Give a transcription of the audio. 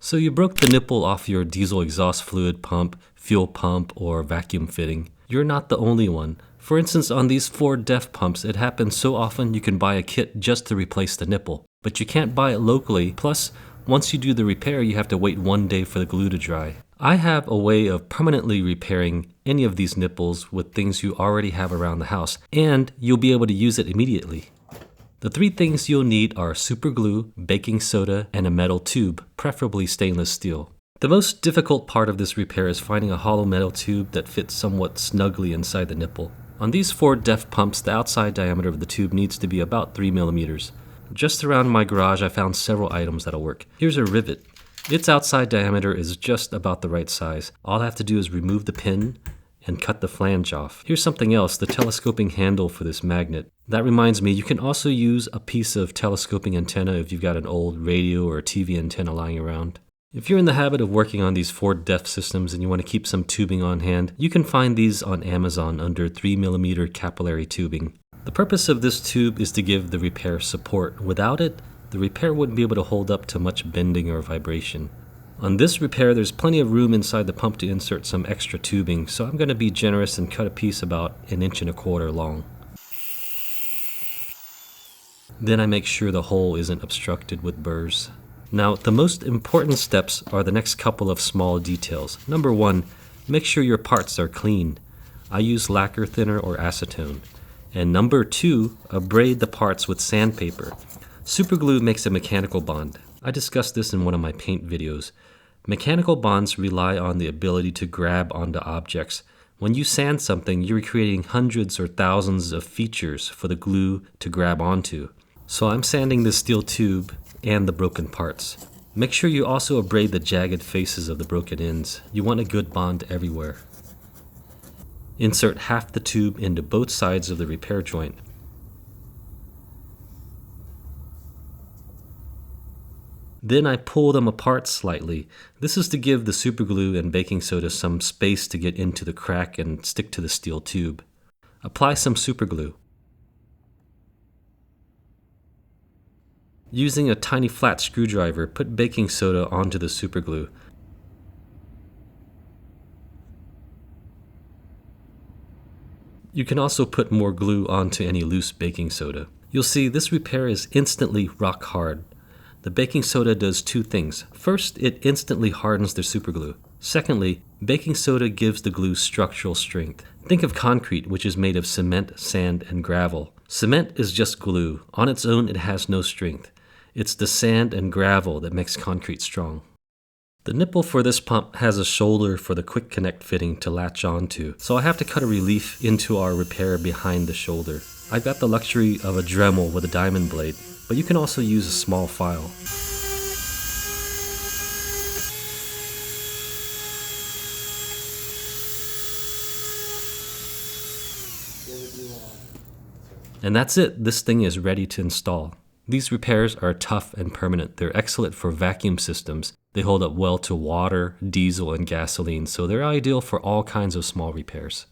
So you broke the nipple off your diesel exhaust fluid pump, fuel pump, or vacuum fitting. You're not the only one. For instance, on these Ford DEF pumps, it happens so often you can buy a kit just to replace the nipple. But you can't buy it locally, plus once you do the repair, you have to wait 1 day for the glue to dry. I have a way of permanently repairing any of these nipples with things you already have around the house, and you'll be able to use it immediately. The 3 things you'll need are super glue, baking soda, and a metal tube, preferably stainless steel. The most difficult part of this repair is finding a hollow metal tube that fits somewhat snugly inside the nipple. On these Ford DEF pumps, the outside diameter of the tube needs to be about 3 millimeters. Just around my garage, I found several items that'll work. Here's a rivet. Its outside diameter is just about the right size. All I have to do is remove the pin and cut the flange off. Here's something else, the telescoping handle for this magnet. That reminds me, you can also use a piece of telescoping antenna if you've got an old radio or TV antenna lying around. If you're in the habit of working on these Ford DEF systems and you want to keep some tubing on hand, you can find these on Amazon under 3mm capillary tubing. The purpose of this tube is to give the repair support. Without it, the repair wouldn't be able to hold up to much bending or vibration. On this repair, there's plenty of room inside the pump to insert some extra tubing, so I'm going to be generous and cut a piece about 1.25 inches long. Then I make sure the hole isn't obstructed with burrs. Now, the most important steps are the next couple of small details. Number 1, make sure your parts are clean. I use lacquer thinner or acetone. And number 2, abrade the parts with sandpaper. Superglue makes a mechanical bond. I discussed this in one of my paint videos. Mechanical bonds rely on the ability to grab onto objects. When you sand something, you're creating hundreds or thousands of features for the glue to grab onto. So I'm sanding this steel tube and the broken parts. Make sure you also abrade the jagged faces of the broken ends. You want a good bond everywhere. Insert half the tube into both sides of the repair joint. Then I pull them apart slightly. This is to give the superglue and baking soda some space to get into the crack and stick to the steel tube. Apply some superglue. Using a tiny flat screwdriver, put baking soda onto the superglue. You can also put more glue onto any loose baking soda. You'll see this repair is instantly rock hard. The baking soda does 2 things. First, it instantly hardens the superglue. Secondly, baking soda gives the glue structural strength. Think of concrete, which is made of cement, sand, and gravel. Cement is just glue. On its own, it has no strength. It's the sand and gravel that makes concrete strong. The nipple for this pump has a shoulder for the quick connect fitting to latch onto, so I have to cut a relief into our repair behind the shoulder. I've got the luxury of a Dremel with a diamond blade, but you can also use a small file. And that's it, this thing is ready to install. These repairs are tough and permanent. They're excellent for vacuum systems. They hold up well to water, diesel, and gasoline, so they're ideal for all kinds of small repairs.